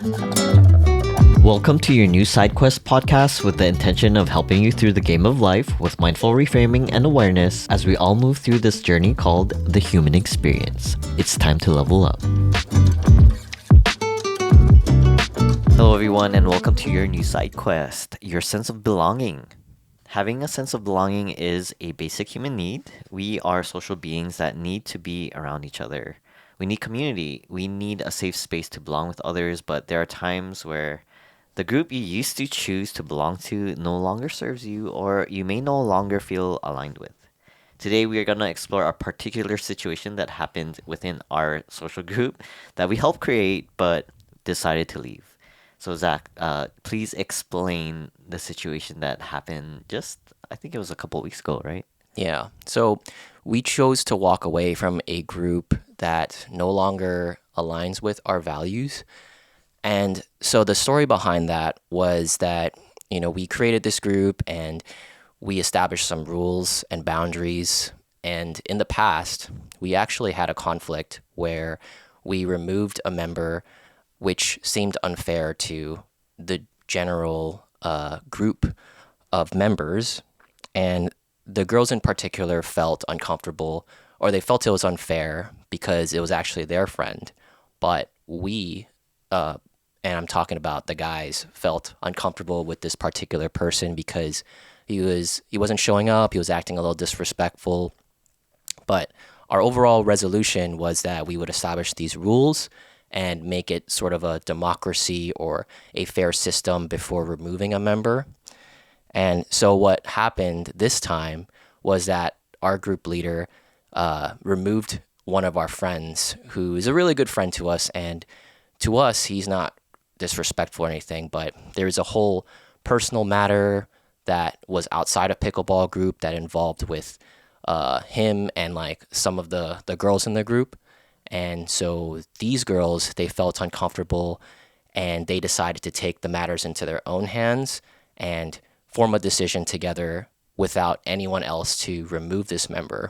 Welcome to your new Side Quest podcast with the intention of helping you through the game of life with mindful reframing and awareness as we all move through this journey called the human experience. It's time to level up. Hello, everyone, and welcome to your new Side Quest, your sense of belonging. Having a sense of belonging is a basic human need. We are social beings that need to be around each other. We need community. We need a safe space to belong with others, but there are times where the group you used to choose to belong to no longer serves you, or you may no longer feel aligned with. Today, we are going to explore a particular situation that happened within our social group that we helped create but decided to leave. So, Zach, please explain the situation that happened I think it was a couple weeks ago, right? Yeah. So we chose to walk away from a group that no longer aligns with our values. And so the story behind that was that, we created this group and we established some rules and boundaries. And in the past, we actually had a conflict where we removed a member, which seemed unfair to the general group of members. And the girls in particular felt uncomfortable, or they felt it was unfair because it was actually their friend. But we, and I'm talking about the guys, felt uncomfortable with this particular person because he wasn't showing up, he was acting a little disrespectful. But our overall resolution was that we would establish these rules and make it sort of a democracy or a fair system before removing a member. And so what happened this time was that our group leader removed one of our friends who is a really good friend to us. And to us, he's not disrespectful or anything, but there's a whole personal matter that was outside of pickleball group that involved with him and like some of the girls in the group. And so these girls, they felt uncomfortable and they decided to take the matters into their own hands and form a decision together without anyone else to remove this member.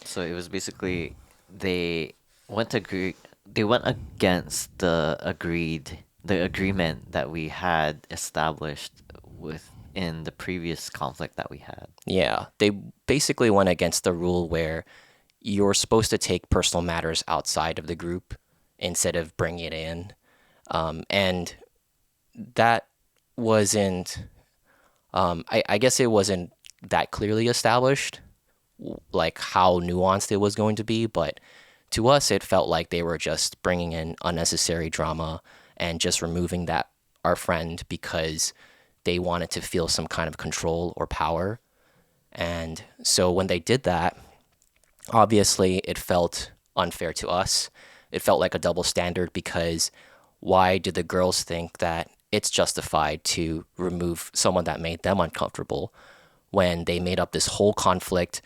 So it was basically they they went against the agreement that we had established within the previous conflict that we had. Yeah, they basically went against the rule where you're supposed to take personal matters outside of the group instead of bringing it in. And that wasn't, I guess it wasn't that clearly established, like how nuanced it was going to be, but to us, it felt like they were just bringing in unnecessary drama and just removing our friend because they wanted to feel some kind of control or power. And so when they did that, obviously it felt unfair to us. It felt like a double standard because why did the girls think that it's justified to remove someone that made them uncomfortable when they made up this whole conflict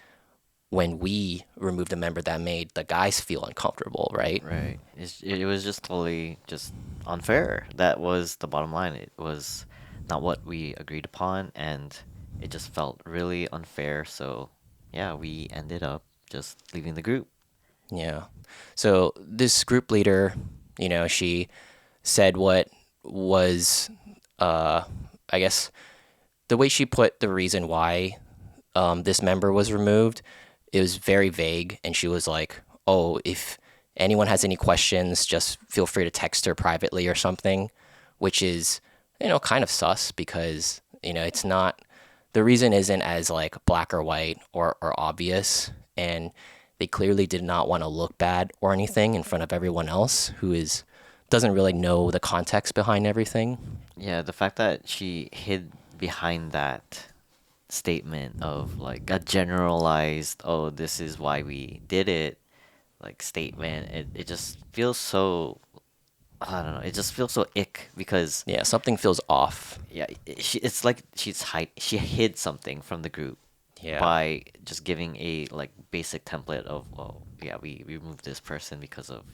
when we removed a member that made the guys feel uncomfortable, right? Right. It was just totally just unfair. That was the bottom line. It was not what we agreed upon, and it just felt really unfair. So, yeah, we ended up just leaving the group. Yeah. So this group leader, she said what was, I guess, the way she put the reason why this member was removed, it was very vague. And she was like, oh, if anyone has any questions, just feel free to text her privately or something, which is, kind of sus because, it's not, the reason isn't as like black or white or obvious. And they clearly did not want to look bad or anything in front of everyone else doesn't really know the context behind everything. Yeah, the fact that she hid behind that statement of like a generalized, oh, this is why we did it, like statement, it just feels so, I don't know, it just feels so ick because Yeah, something feels off. yeah, it's like she hid something from the group Yeah. by just giving a like basic template of, oh yeah, we removed this person because of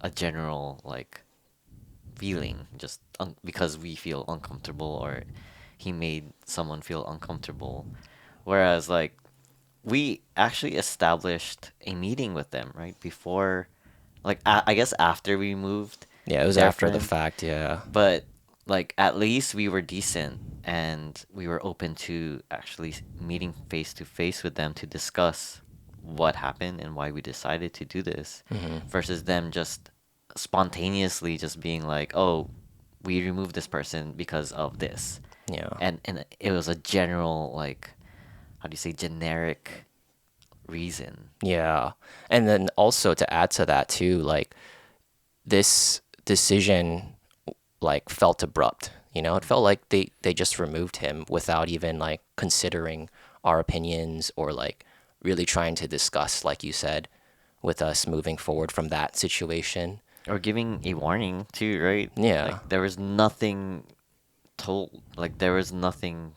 a general like feeling, just because we feel uncomfortable or he made someone feel uncomfortable. Whereas like we actually established a meeting with them right before, like I guess after we moved, Yeah, it was after the different. fact. Yeah. But like at least we were decent and we were open to actually meeting face to face with them to discuss what happened and why we decided to do this Hmm. versus them just spontaneously just being like, "Oh, we removed this person because of this." Yeah. And it was a general like how do you say generic reason. Yeah. And then also to add to that too, like this decision like felt abrupt. It felt like they just removed him without even like considering our opinions or like really trying to discuss, like you said, with us moving forward from that situation. Or giving a warning too, right? Like Yeah. there was nothing told, like there was nothing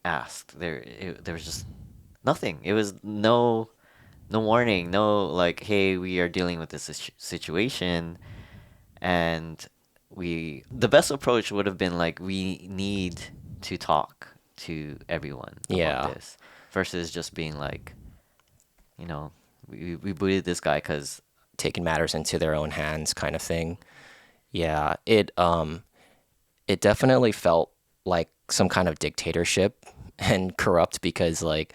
asked. There was just nothing. It was no warning, no like, hey, we are dealing with this situation, and the best approach would have been like, we need to talk to everyone about Yeah. this, versus just being like, you know, we booted this guy because Taking matters into their own hands kind of thing. Yeah. It definitely felt like some kind of dictatorship and corrupt because like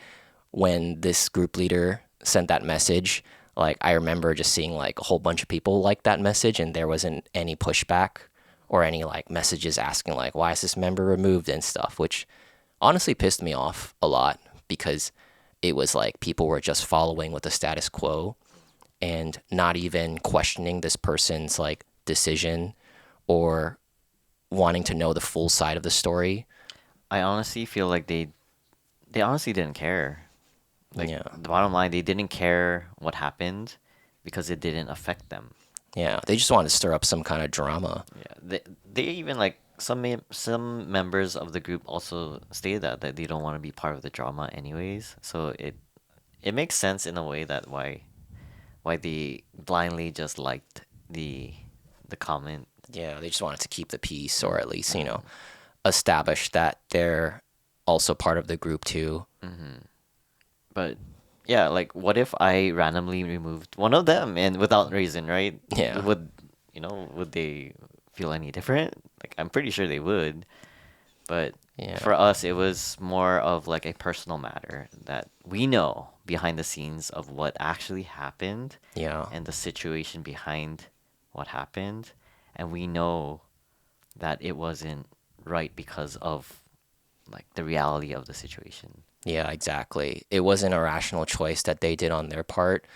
when this group leader sent that message, like I remember just seeing like a whole bunch of people like that message and there wasn't any pushback or any like messages asking like why is this member removed and stuff, which honestly pissed me off a lot because it was like people were just following with the status quo and not even questioning this person's like decision or wanting to know the full side of the story. I honestly feel like they honestly didn't care. Like Yeah. the bottom line, they didn't care what happened because it didn't affect them. Yeah. They just wanted to stir up some kind of drama. Yeah, they even like some members of the group also stated that they don't want to be part of the drama anyways. So it makes sense in a way that why they blindly just liked the comment. Yeah. They just wanted to keep the peace or at least, Mm-hmm. establish that they're also part of the group too. Mm-hmm. But yeah, like what if I randomly removed one of them and without reason, right? Yeah. Would they feel any different? Like I'm pretty sure they would. But Yeah. for us, it was more of like a personal matter that we know behind the scenes of what actually happened Yeah. and the situation behind what happened. And we know that it wasn't right because of like the reality of the situation. Yeah, exactly. It wasn't a rational choice that they did on their part.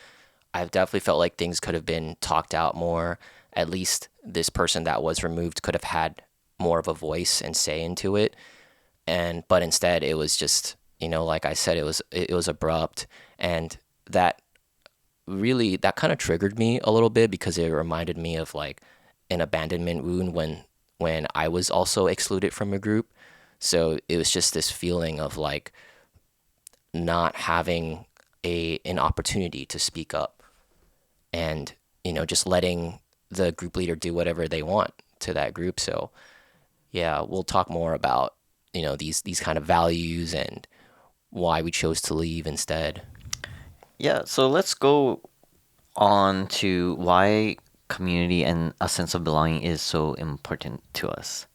I've definitely felt like things could have been talked out more. At least this person that was removed could have had more of a voice and say into it. And but instead it was just, like I said, it was abrupt and that that kind of triggered me a little bit because it reminded me of like an abandonment wound when I was also excluded from a group. So it was just this feeling of like not having a an opportunity to speak up and just letting the group leader do whatever they want to that group. So yeah, we'll talk more about these kind of values and why we chose to leave instead. Yeah, so let's go on to why community and a sense of belonging is so important to us.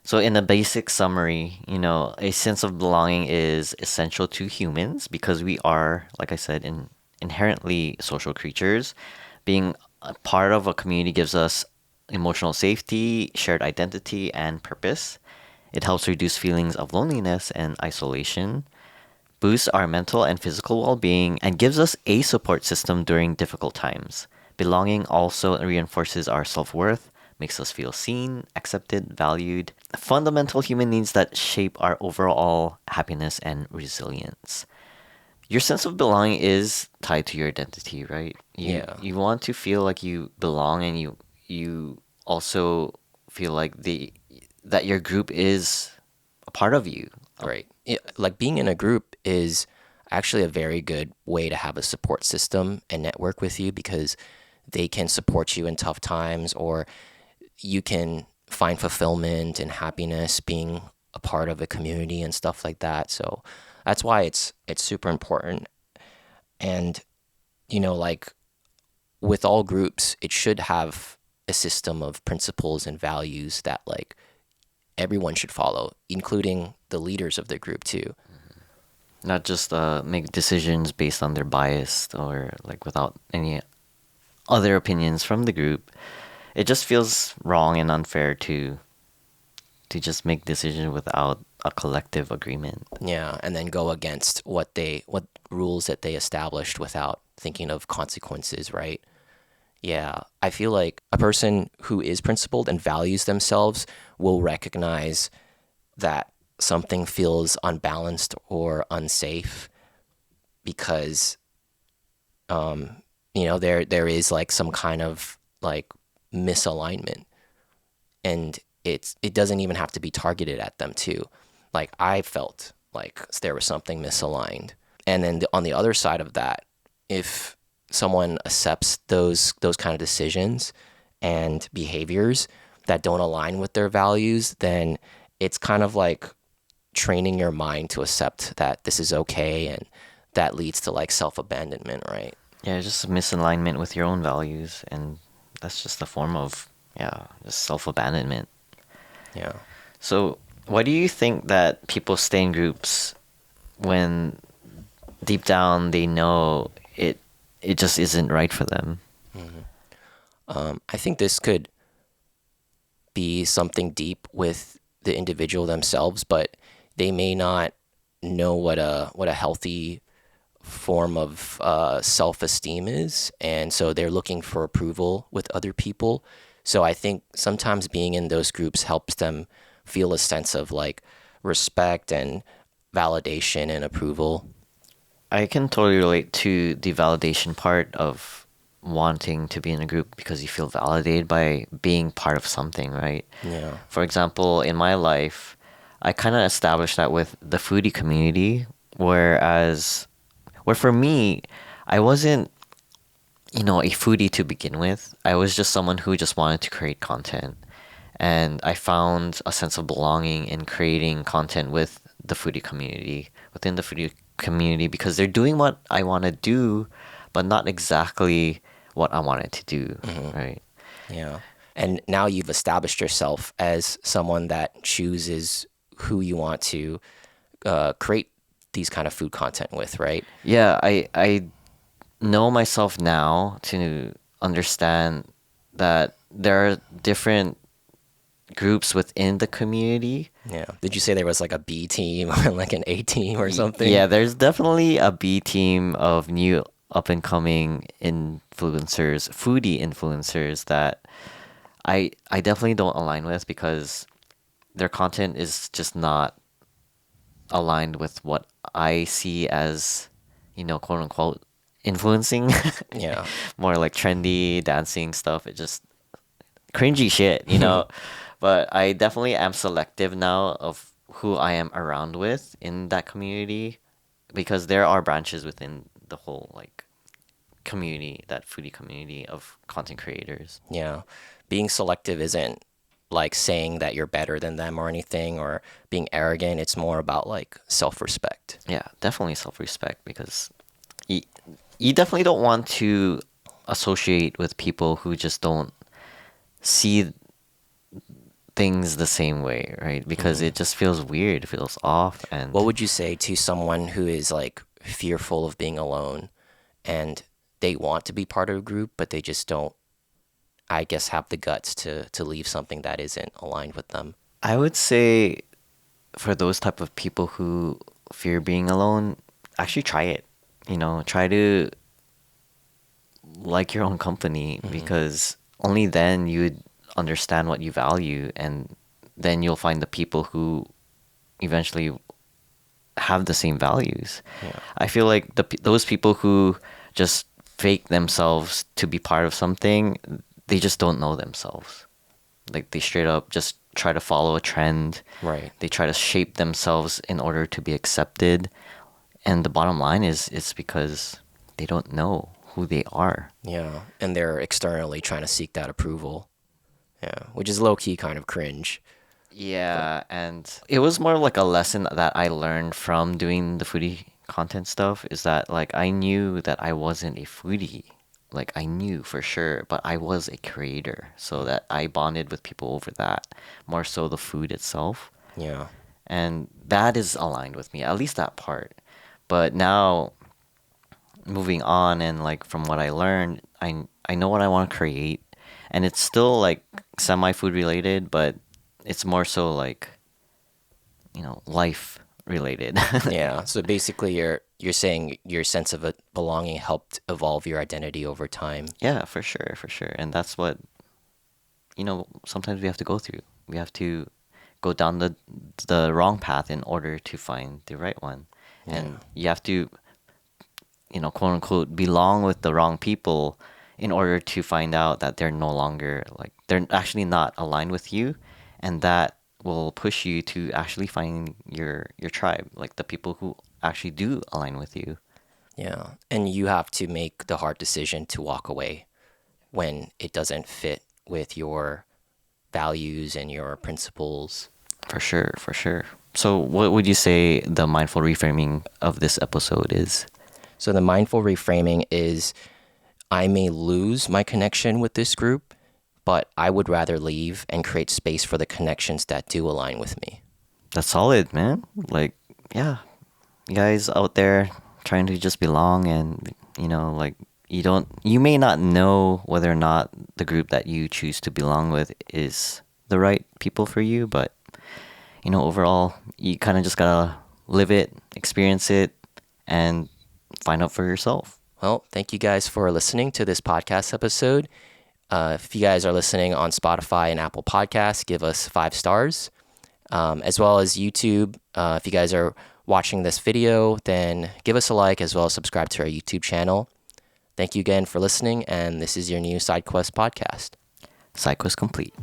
So, in a basic summary, a sense of belonging is essential to humans because we are, like I said, inherently social creatures. Being a part of a community gives us emotional safety, shared identity, and purpose. It helps reduce feelings of loneliness and isolation, boosts our mental and physical well being, and gives us a support system during difficult times. Belonging also reinforces our self worth, makes us feel seen, accepted, valued, fundamental human needs that shape our overall happiness and resilience. Your sense of belonging is tied to your identity, right? You Yeah, you want to feel like you belong, and you also feel like the that your group is a part of you. right. Yeah, like being in a group is actually a very good way to have a support system and network with you because they can support you in tough times or you can find fulfillment and happiness being a part of a community and stuff like that. So that's why it's super important. And like with all groups, it should have a system of principles and values that like everyone should follow, including the leaders of the group too. Not just make decisions based on their bias or like without any other opinions from the group. It just feels wrong and unfair to just make decisions without a collective agreement. Yeah, and then go against what rules that they established without thinking of consequences, right? Yeah, I feel like a person who is principled and values themselves will recognize that something feels unbalanced or unsafe because there is like some kind of like misalignment, and it doesn't even have to be targeted at them too. Like I felt like there was something misaligned, and then on the other side of that, if someone accepts those kind of decisions and behaviors that don't align with their values, then it's kind of like training your mind to accept that this is okay, and that leads to like self-abandonment, right? Yeah, just a misalignment with your own values, and that's just a form of, yeah, just self abandonment. Yeah. So, why do you think that people stay in groups when deep down they know it just isn't right for them? I think this could be something deep with the individual themselves, but they may not know what a healthy form of self-esteem is, and so they're looking for approval with other people. So I think sometimes being in those groups helps them feel a sense of like respect and validation and approval. I can totally relate to the validation part of wanting to be in a group because you feel validated by being part of something, right? Yeah. For example, in my life, I kind of established that with the foodie community, whereas, where for me, I wasn't, a foodie to begin with. I was just someone who just wanted to create content. And I found a sense of belonging in creating content with the foodie community, within the foodie community, because they're doing what I want to do, but not exactly what I wanted to do, right? Yeah. And now you've established yourself as someone that chooses who you want to create these kind of food content with, right? Yeah, I know myself now to understand that there are different groups within the community. Yeah. Did you say there was like a B team or like an A team or something? Yeah, there's definitely a B team of new up and coming influencers, foodie influencers that I definitely don't align with because their content is just not aligned with what I see as, quote unquote influencing. Yeah. More like trendy dancing stuff. It just cringy shit. But I definitely am selective now of who I am around with in that community because there are branches within the whole like community, that foodie community of content creators. Yeah. Being selective isn't like saying that you're better than them or anything or being arrogant. It's more about like self respect. Yeah, definitely self-respect because you, you definitely don't want to associate with people who just don't see things the same way, right? Because it just feels weird, it feels off, What and would you say to someone who is like fearful of being alone and they want to be part of a group, but they just don't, I guess, have the guts to leave something that isn't aligned with them? I would say for those type of people who fear being alone, actually try it. Try to like your own company because only then you'd understand what you value, and then you'll find the people who eventually have the same values. Yeah. I feel like those people who just fake themselves to be part of something, they just don't know themselves. Like they straight up just try to follow a trend. Right. They try to shape themselves in order to be accepted. And the bottom line is it's because they don't know who they are. Yeah. And they're externally trying to seek that approval. Yeah. Which is low key kind of cringe. But Yeah, and it was more like a lesson that I learned from doing the foodie content stuff is that like I knew that I wasn't a foodie like I knew for sure, but I was a creator, so that I bonded with people over that, more so the food itself. Yeah. And that is aligned with me, at least that part. But now moving on, and like from what I learned, I know what I want to create, and it's still like semi food related, but it's more so like, life related. Yeah. So basically, you're saying your sense of belonging helped evolve your identity over time. Yeah, for sure, for sure. And that's what, sometimes we have to go through. We have to go down the wrong path in order to find the right one. Yeah. And you have to, quote unquote, belong with the wrong people in order to find out that they're no longer like they're actually not aligned with you, and that will push you to actually find your tribe, like the people who actually do align with you. Yeah. And you have to make the hard decision to walk away when it doesn't fit with your values and your principles. For sure, for sure. So, what would you say the mindful reframing of this episode is? So the mindful reframing is I may lose my connection with this group, but I would rather leave and create space for the connections that do align with me. That's solid, man. Like, yeah, you guys out there trying to just belong, and like, you may not know whether or not the group that you choose to belong with is the right people for you, but overall, you kind of just gotta live it, experience it, and find out for yourself. Well, thank you guys for listening to this podcast episode. If you guys are listening on Spotify and Apple Podcasts, give us 5 stars, as well as YouTube. If you guys are watching this video, then give us a like as well as subscribe to our YouTube channel. Thank you again for listening, and this is your new SideQuest podcast. SideQuest complete.